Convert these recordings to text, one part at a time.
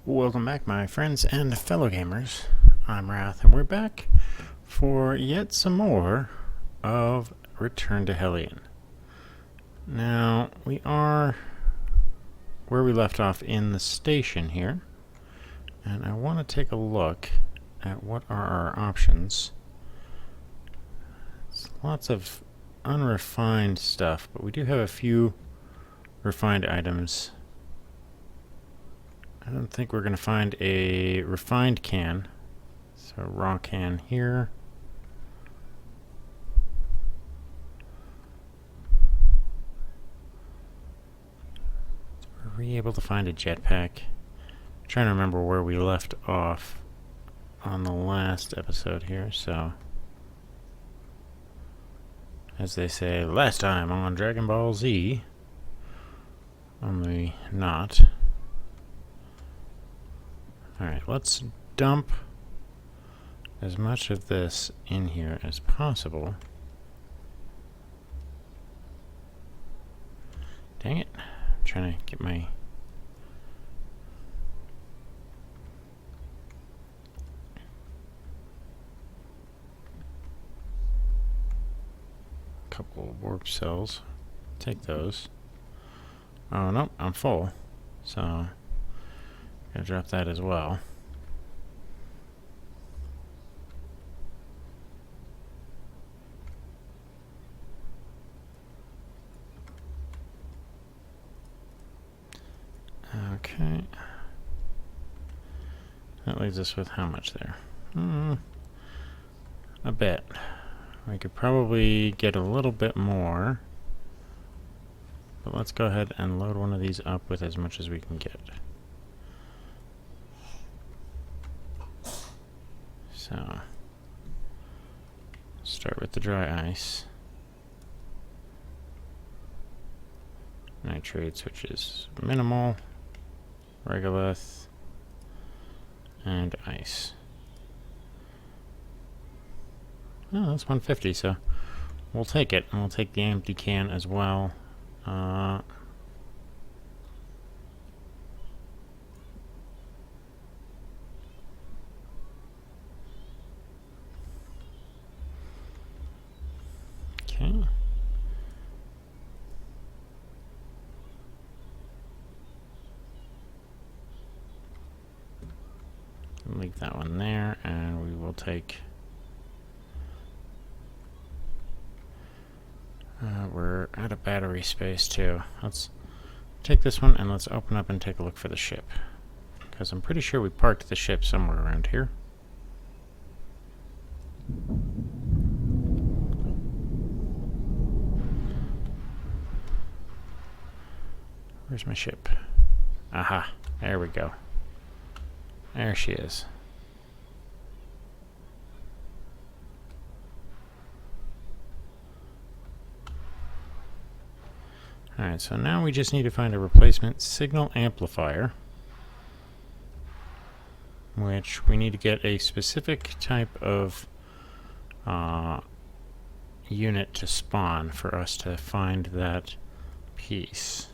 Welcome back, my friends and fellow gamers. I'm Wrath, and we're back for yet some more of Return to Hellion. Now, we are where we left off in the station here, and I want to take a look at what are our options. It's lots of unrefined stuff, but we do have a few refined items. I don't think we're going to find a refined can. So raw can here. Were we able to find a jetpack? I'm trying to remember where we left off on the last episode here, so as they say, last time on Dragon Ball Z. Only not. Alright, let's dump as much of this in here as possible. Dang it. I'm trying to get my... couple of warp cells. Take those. Oh, nope, I'm full. So, I'm gonna drop that as well. Okay. That leaves us with how much there? A bit. We could probably get a little bit more. But let's go ahead and load one of these up with as much as we can get. So, start with the dry ice. Nitrates, which is minimal. Regolith. And ice. Oh, that's 150, so we'll take it. And we'll take the empty can as well. Okay. Leave that one there, and we will take... we're out of battery space too. Let's take this one and let's open up and take a look for the ship. Because I'm pretty sure we parked the ship somewhere around here. Where's my ship? Aha, there we go. There she is. Alright, so now we just need to find a replacement signal amplifier, which we need to get a specific type of unit to spawn for us to find that piece.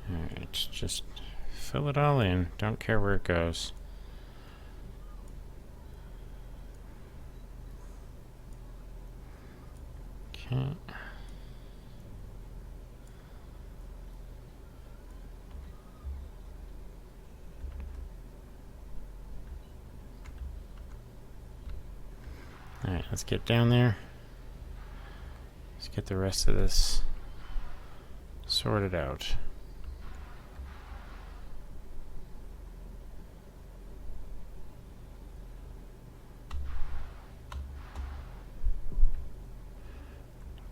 Alright, just fill it all in. Don't care where it goes. Okay. Alright, let's get down there. Let's get the rest of this sorted out.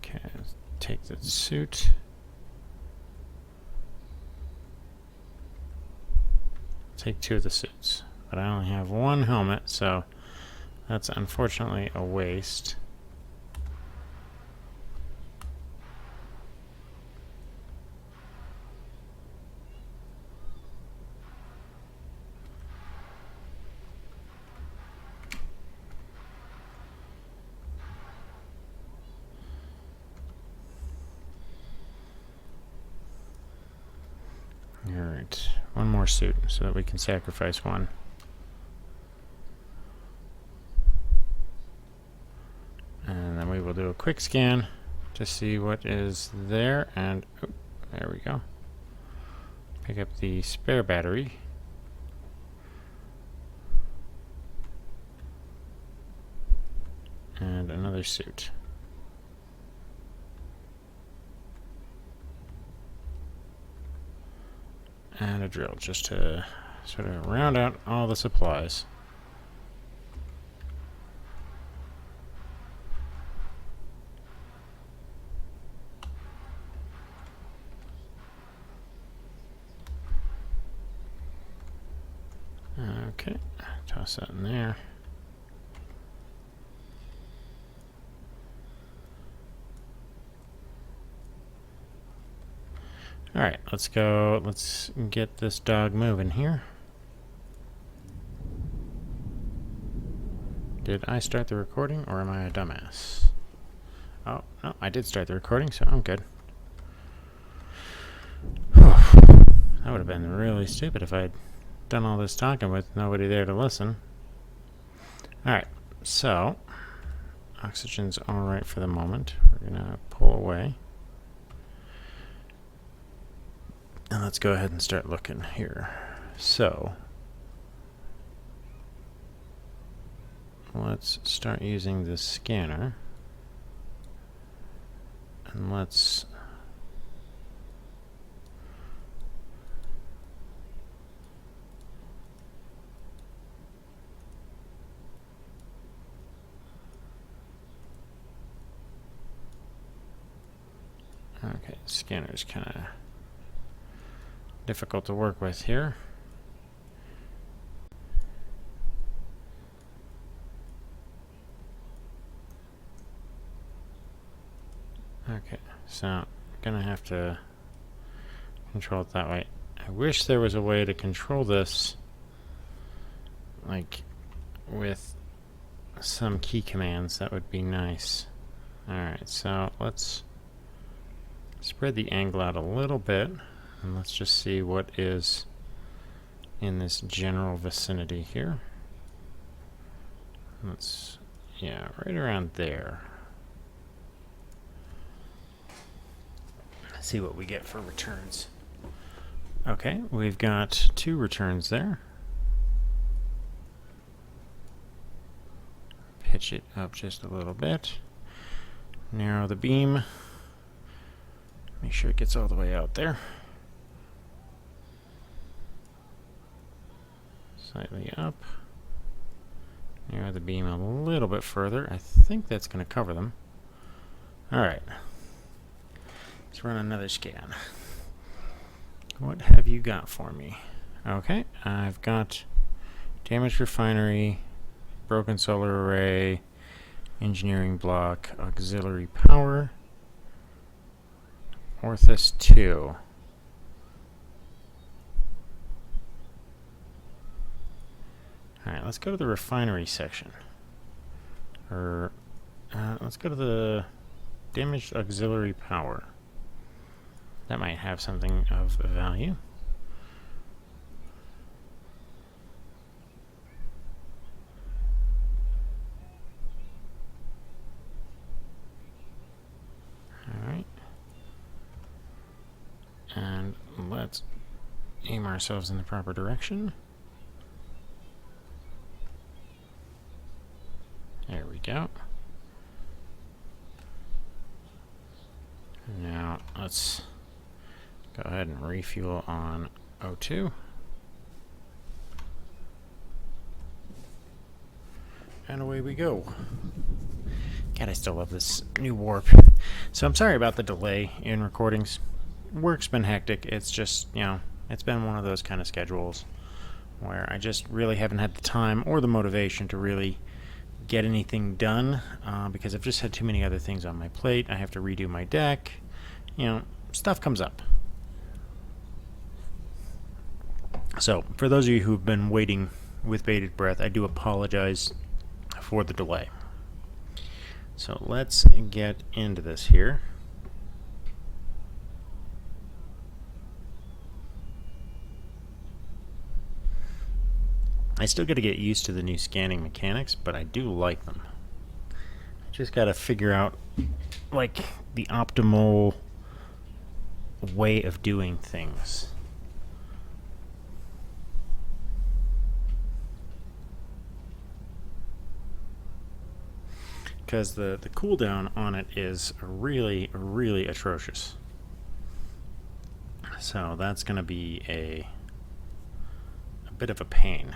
Okay, let's take the suit. Take two of the suits. But I only have one helmet, so that's unfortunately a waste. Alright, one more suit so that we can sacrifice one. And then we will do a quick scan to see what is there, and oh, there we go. Pick up the spare battery. And another suit. And a drill, just to sort of round out all the supplies. Okay, toss that in there. Alright, let's go. Let's get this dog moving here. Did I start the recording, or am I a dumbass? Oh, no, I did start the recording, so I'm good. Whew. That would have been really stupid if I'd done all this talking with nobody there to listen. Alright, so oxygen's alright for the moment. We're gonna pull away. And let's go ahead and start looking here. So let's start using the scanner. And let's okay, scanner's kind of difficult to work with here. Okay, so I'm gonna have to control it that way. I wish there was a way to control this like with some key commands. That would be nice. Alright, so let's spread the angle out a little bit, and let's just see what is in this general vicinity here. Let's, yeah, right around there. See what we get for returns. Okay, we've got 2 returns there. Pitch it up just a little bit. Narrow the beam. Make sure it gets all the way out there. Slightly up. Narrow the beam a little bit further. I think that's going to cover them. Alright. Let's run another scan. What have you got for me? Okay, I've got damaged refinery, broken solar array, engineering block, auxiliary power, Orthus 2. Alright, let's go to the refinery section. Let's go to the damaged auxiliary power. That might have something of value. Alright. And let's aim ourselves in the proper direction. There we go. Now let's go ahead and refuel on O2. And away we go. God, I still love this new warp. So I'm sorry about the delay in recordings. Work's been hectic. It's just, you know, it's been one of those kind of schedules where I just really haven't had the time or the motivation to really get anything done because I've just had too many other things on my plate. I have to redo my deck. You know, stuff comes up. So, for those of you who've been waiting with bated breath, I do apologize for the delay. So, let's get into this here. I still got to get used to the new scanning mechanics, but I do like them. I just got to figure out, like, the optimal way of doing things. Because the cooldown on it is really, really atrocious. So that's going to be a bit of a pain.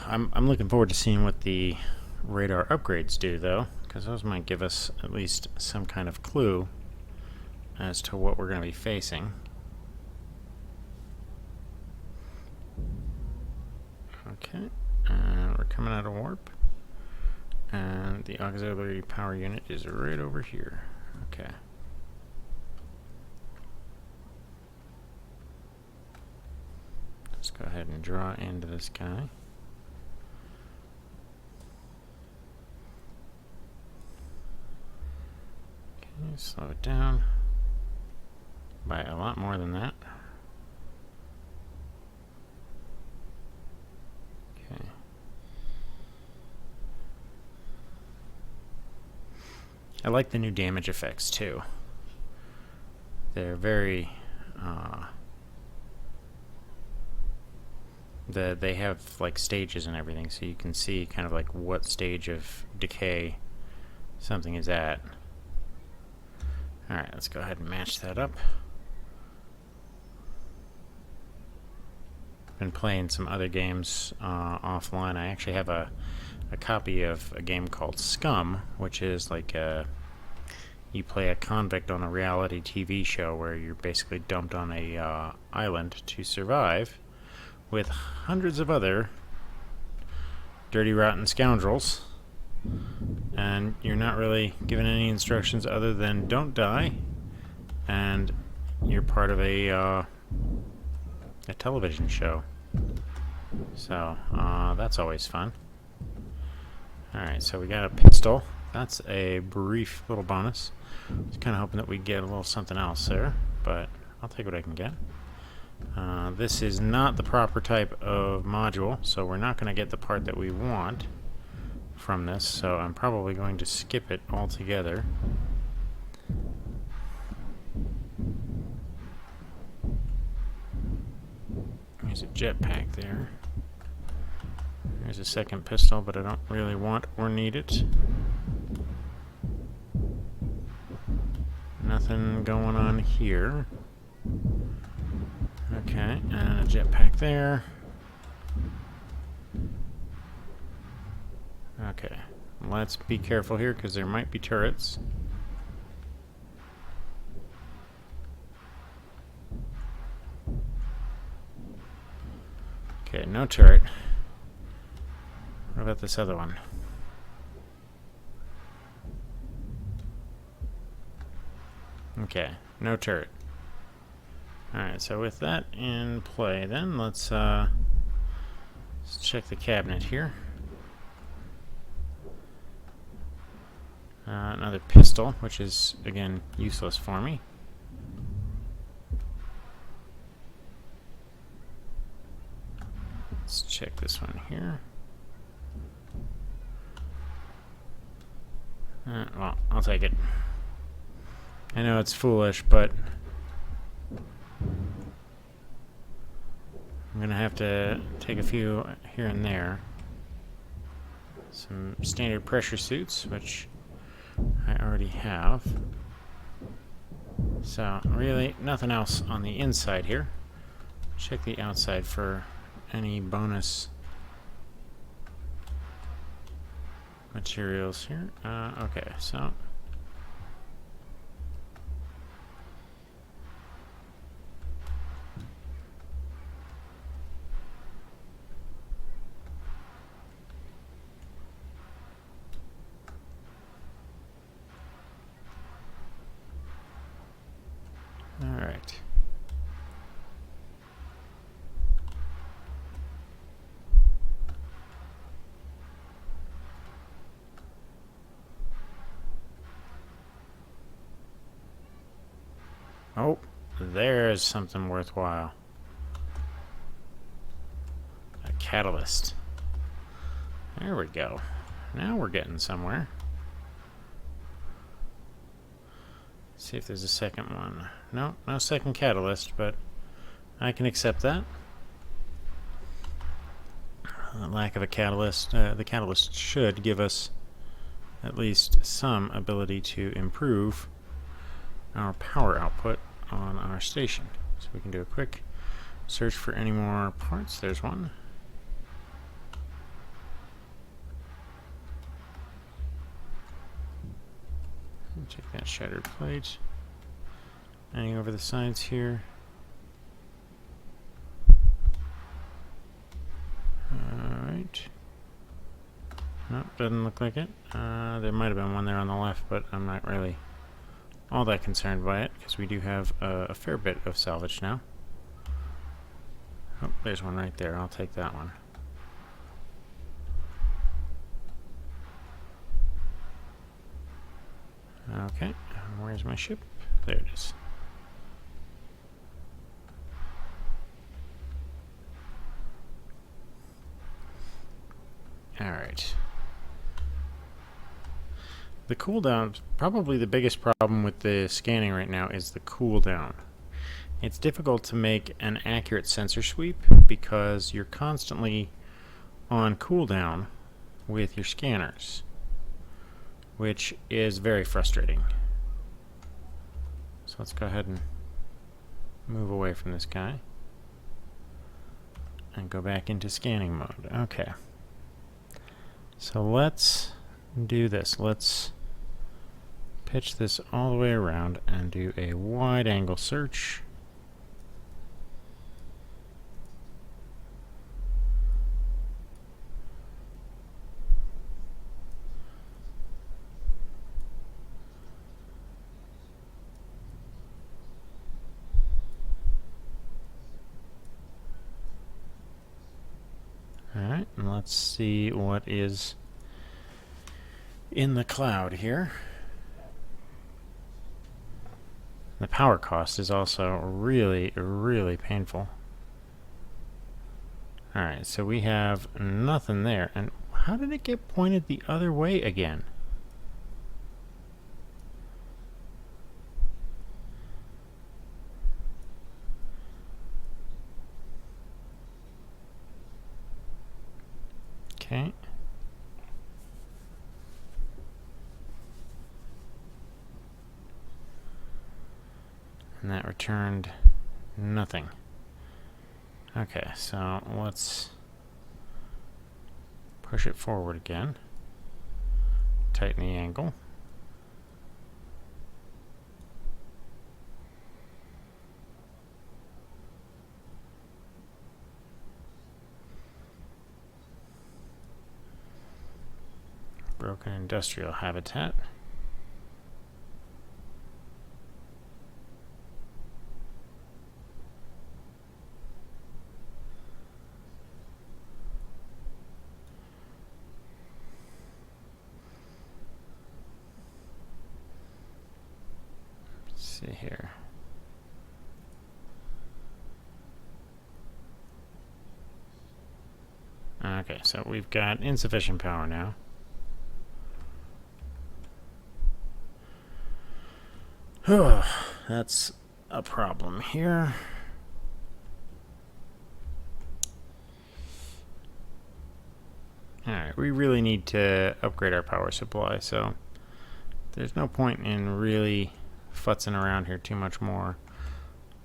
I'm looking forward to seeing what the radar upgrades do, though, because those might give us at least some kind of clue as to what we're going to be facing. Okay, and we're coming out of warp, and the auxiliary power unit is right over here. Okay. Let's go ahead and draw into this guy. Slow it down by a lot more than that. Okay. I like the new damage effects too. They're very they have like stages and everything, so you can see kind of like what stage of decay something is at. Alright, let's go ahead and match that up. Been playing some other games offline. I actually have a copy of a game called Scum, which is like you play a convict on a reality TV show where you're basically dumped on a island to survive with hundreds of other dirty, rotten scoundrels. And you're not really given any instructions other than don't die, and you're part of a television show. So that's always fun. Alright, so we got a pistol. That's a brief little bonus. I was kind of hoping that we'd get a little something else there, but I'll take what I can get. This is not the proper type of module, so we're not going to get the part that we want from this, so I'm probably going to skip it altogether. There's a jetpack there. There's a second pistol, but I don't really want or need it. Nothing going on here. Okay, and a jetpack there. Okay, let's be careful here because there might be turrets. Okay, no turret. What about this other one? Okay, no turret. Alright, so with that in play then, let's check the cabinet here. Another pistol, which is, again, useless for me. Let's check this one here. Well, I'll take it. I know it's foolish, but I'm going to have to take a few here and there. Some standard pressure suits, which I already have. So, really, nothing else on the inside here. Check the outside for any bonus materials here. Okay, so alright. Oh, there's something worthwhile. A catalyst. There we go. Now we're getting somewhere. See if there's a second one. No, no second catalyst, but I can accept that. Lack of a catalyst. The catalyst should give us at least some ability to improve our power output on our station. So we can do a quick search for any more parts. There's one. Check that shattered plate. Any over the sides here. Alright. Nope, doesn't look like it. There might have been one there on the left, but I'm not really all that concerned by it, because we do have a fair bit of salvage now. Oh, there's one right there. I'll take that one. Okay, where's my ship? There it is. Alright. The cooldown, probably the biggest problem with the scanning right now is the cooldown. It's difficult to make an accurate sensor sweep because you're constantly on cooldown with your scanners, which is very frustrating. So let's go ahead and move away from this guy and go back into scanning mode. Okay. So let's do this. Let's pitch this all the way around and do a wide angle search. Alright, and let's see what is in the cloud here. The power cost is also really, really painful. Alright, so we have nothing there. And how did it get pointed the other way again? Okay. And that returned nothing. Okay, so let's push it forward again. Tighten the angle. Broken industrial habitat. Let's see here. Okay, so we've got insufficient power now. That's a problem here. Alright, we really need to upgrade our power supply, so there's no point in really futzing around here too much more.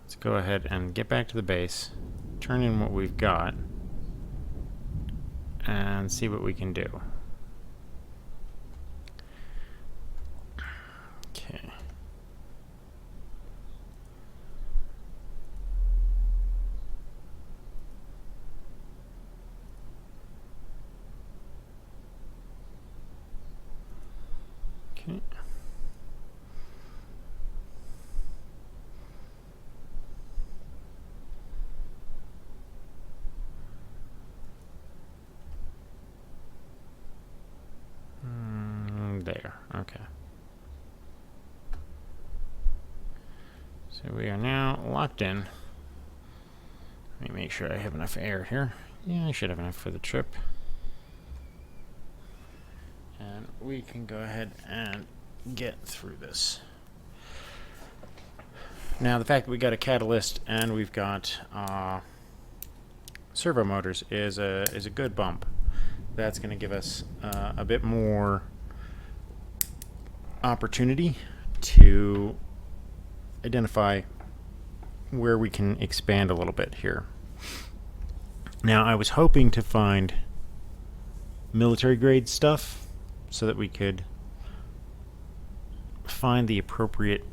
Let's go ahead and get back to the base, turn in what we've got, and see what we can do. Okay. Okay. There. Okay. So we are now locked in. Let me make sure I have enough air here. Yeah, I should have enough for the trip. And we can go ahead and get through this. Now, the fact that we got a catalyst and we've got servo motors is a good bump. That's going to give us a bit more opportunity to identify where we can expand a little bit here. Now, I was hoping to find military grade stuff so that we could find the appropriate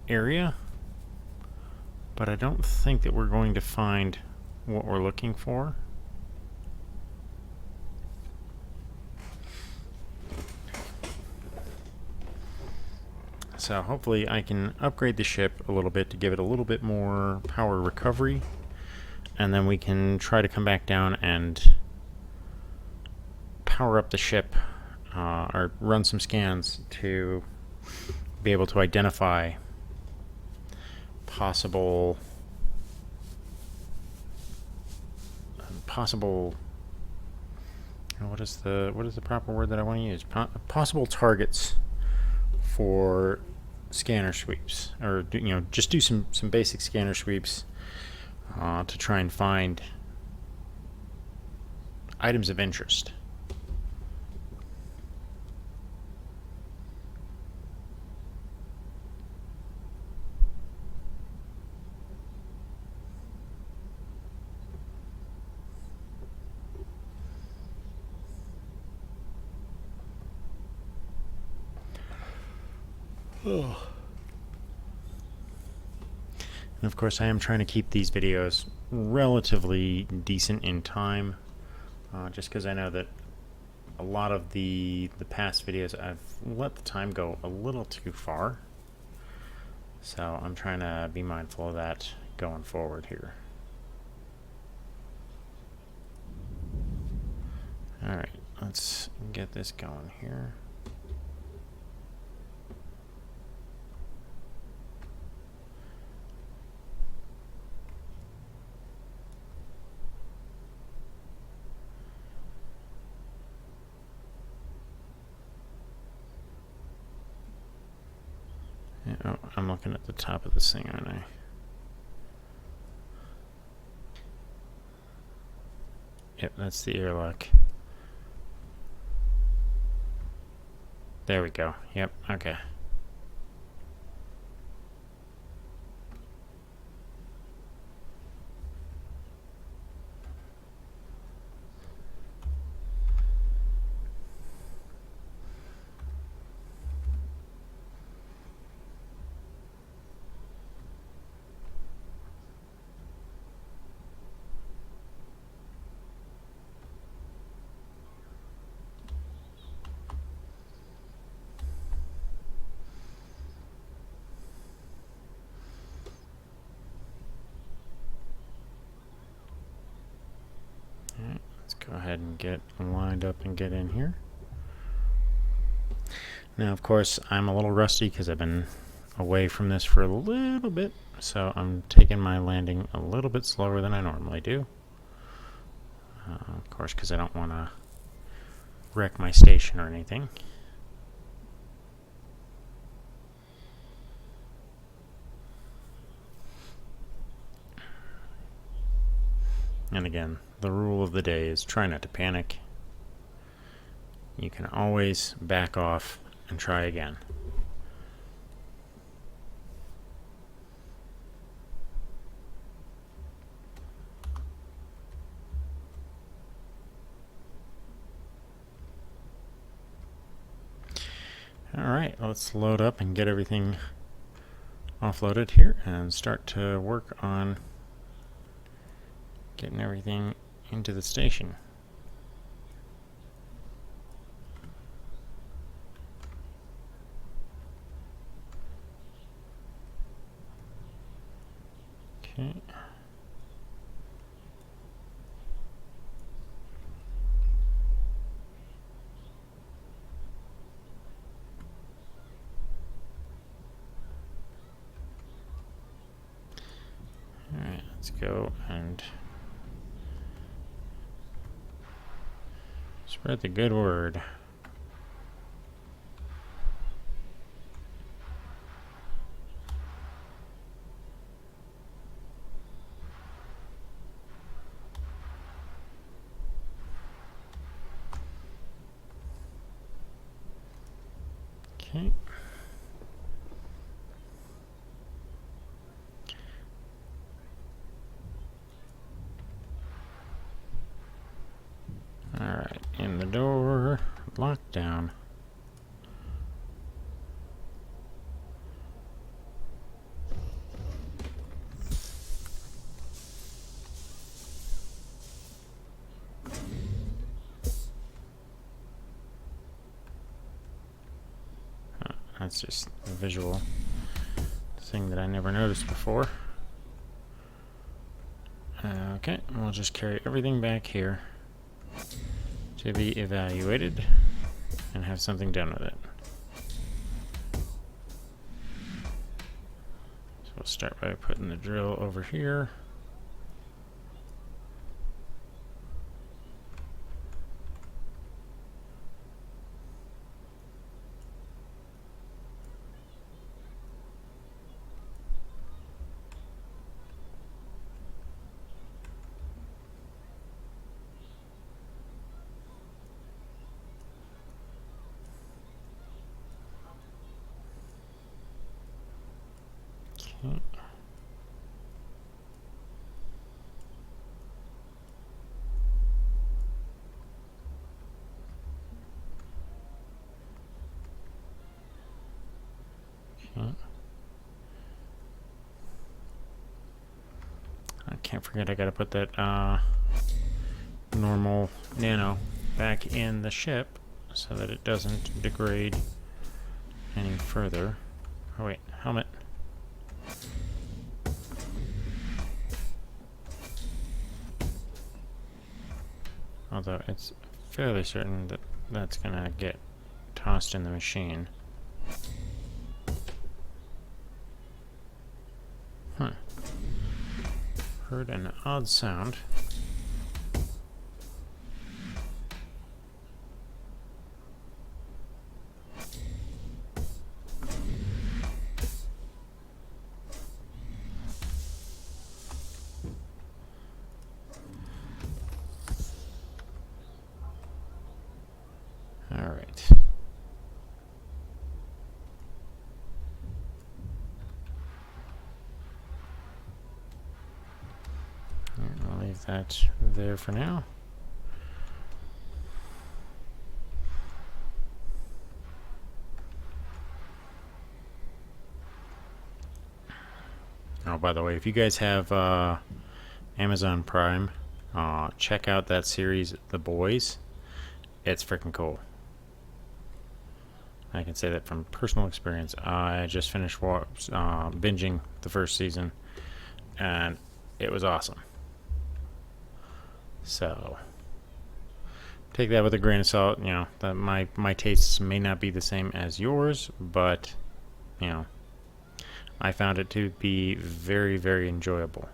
area, but I don't think that we're going to find what we're looking for. So hopefully I can upgrade the ship a little bit to give it a little bit more power recovery, and then we can try to come back down and power up the ship or run some scans to be able to identify possible what is the proper word that I want to use? Possible targets for scanner sweeps, or just do some basic scanner sweeps to try and find items of interest. And of course, I am trying to keep these videos relatively decent in time, just because I know that a lot of the past videos I've let the time go a little too far. So I'm trying to be mindful of that going forward here. Alright, let's get this going here. Oh, I'm looking at the top of this thing, aren't I? Yep, that's the airlock. There we go. Yep, okay. Let's go ahead and get lined up and get in here. Now, of course, I'm a little rusty because I've been away from this for a little bit, so I'm taking my landing a little bit slower than I normally do. Of course, because I don't want to wreck my station or anything. And again, the rule of the day is try not to panic. You can always back off and try again. Alright, let's load up and get everything offloaded here and start to work on getting everything into the station. Okay. let's go and spread the good word. Okay. Alright, in the door, locked down. That's just a visual thing that I never noticed before. Okay, we'll just carry everything back here to be evaluated and have something done with it. So we'll start by putting the drill over here. Okay. Okay. I can't forget I gotta put that normal nano back in the ship so that it doesn't degrade any further. Oh wait, helmet. Although it's fairly certain that that's gonna get tossed in the machine. Heard an odd sound. All right. I'll leave that there for now. Oh, by the way, if you guys have Amazon Prime, check out that series, The Boys. It's freaking cool. I can say that from personal experience. I just finished binging the first season, and it was awesome. So take that with a grain of salt. You know, my tastes may not be the same as yours, but you know, I found it to be very, very enjoyable.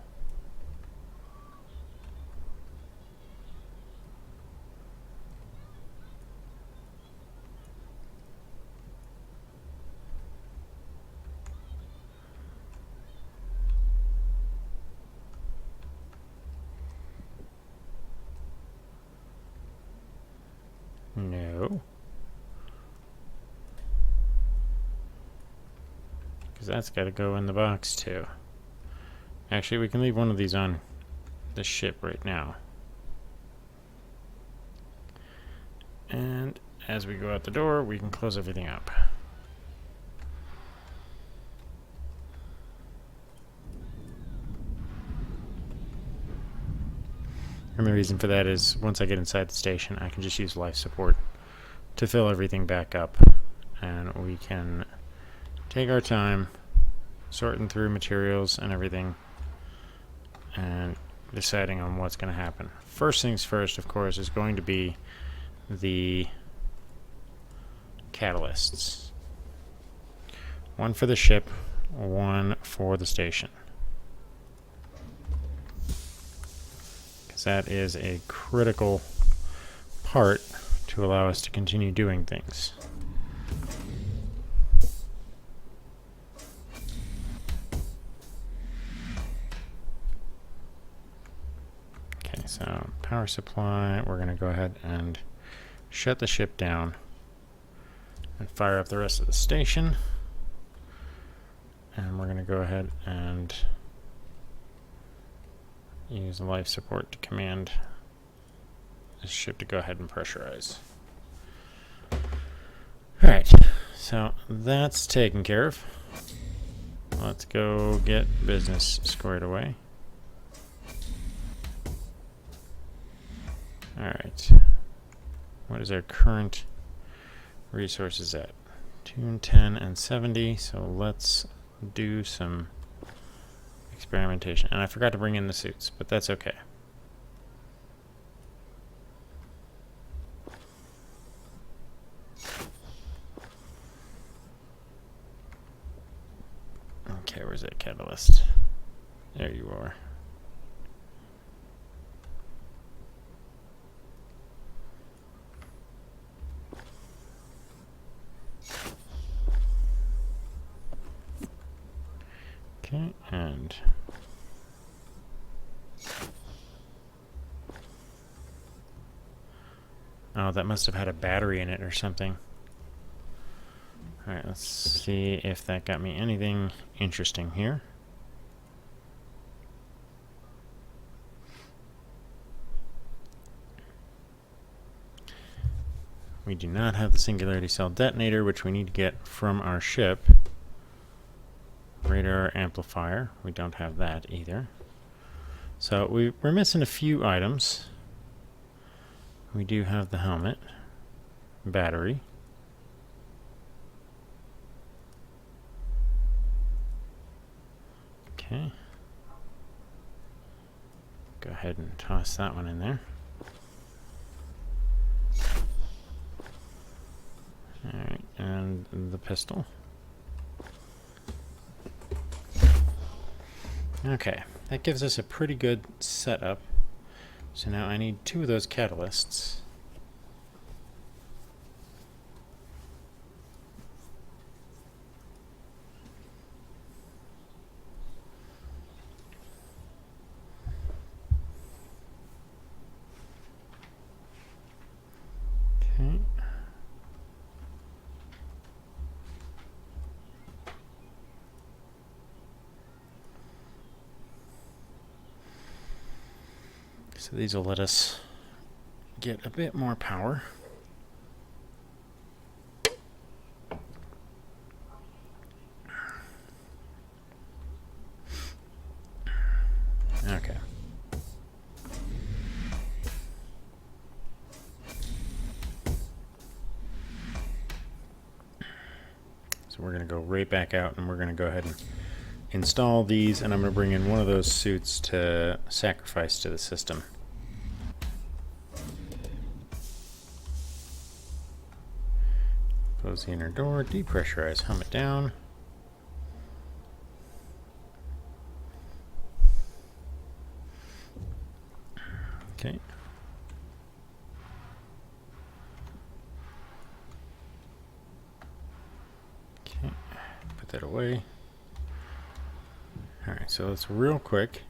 No. Because that's got to go in the box too. Actually, we can leave one of these on the ship right now. And as we go out the door, we can close everything up. And the reason for that is once I get inside the station, I can just use life support to fill everything back up. And we can take our time sorting through materials and everything and deciding on what's going to happen. First things first, of course, is going to be the catalysts. One for the ship, one for the station. because that is a critical part to allow us to continue doing things. Okay, so power supply, we're going to go ahead and shut the ship down and fire up the rest of the station. And we're going to go ahead and use life support to command this ship to go ahead and pressurize. Alright, so that's taken care of. Let's go get business squared away. Alright, what is our current resources at? 210 and 70, so let's do some experimentation. And I forgot to bring in the suits, but that's okay. Okay, where's that catalyst? There you are. Okay, and oh, that must have had a battery in it or something. Alright, let's see if that got me anything interesting here. We do not have the singularity cell detonator, which we need to get from our ship. Radar amplifier, we don't have that either. So we're missing a few items. We do have the helmet, battery. Okay. Go ahead and toss that one in there. Alright, and the pistol. Okay, that gives us a pretty good setup. So now I need 2 of those catalysts. Okay. So these will let us get a bit more power. Okay. So we're going to go right back out and we're going to go ahead and install these, and I'm going to bring in one of those suits to sacrifice to the system. Close the inner door, depressurize, helmet down. Okay. Okay, put that away. Alright, so let's real quick,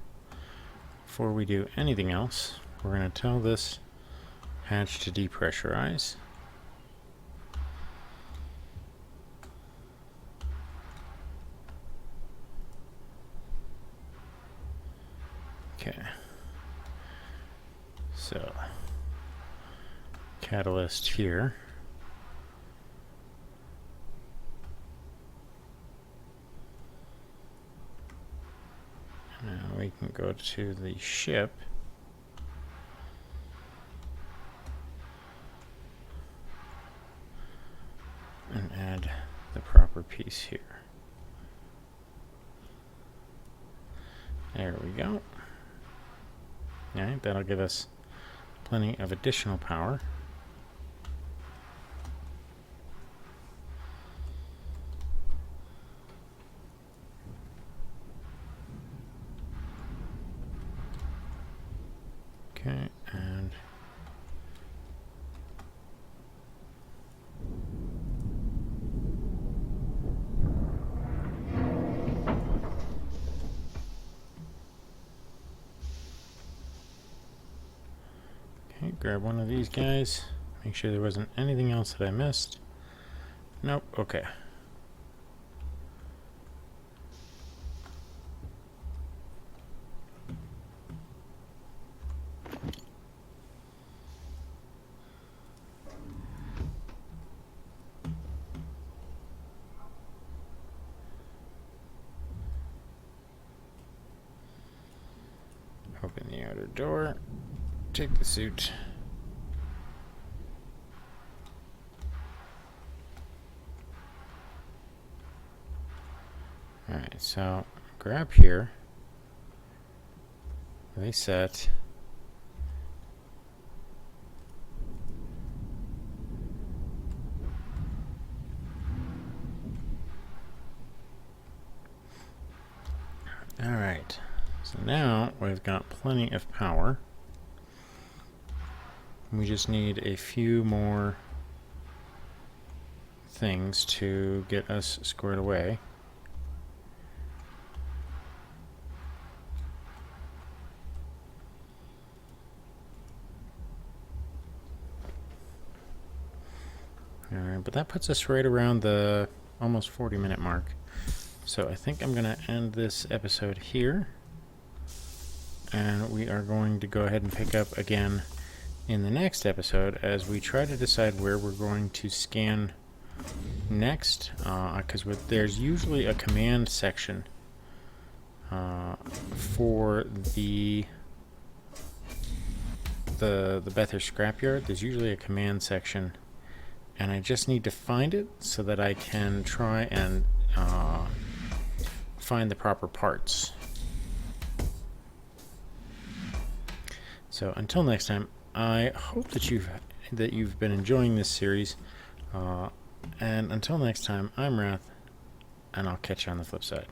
before we do anything else, we're going to tell this hatch to depressurize. Okay. So, catalyst here. Now we can go to the ship. And add the proper piece here. There we go. Alright, that'll give us plenty of additional power. Okay, and okay, grab one of these guys. Make sure there wasn't anything else that I missed. Nope, okay. Open the outer door. Take the suit. Alright, so grab here. Reset. Alright, so now we've got plenty of power. We just need a few more things to get us squared away. Alright, but that puts us right around the almost 40-minute mark. So I think I'm going to end this episode here. And we are going to go ahead and pick up again in the next episode as we try to decide where we're going to scan next. Because there's usually a command section for the Bathurst Scrapyard. There's usually a command section. And I just need to find it so that I can try and find the proper parts. So until next time, I hope that you've been enjoying this series. And until next time, I'm Wrath, and I'll catch you on the flip side.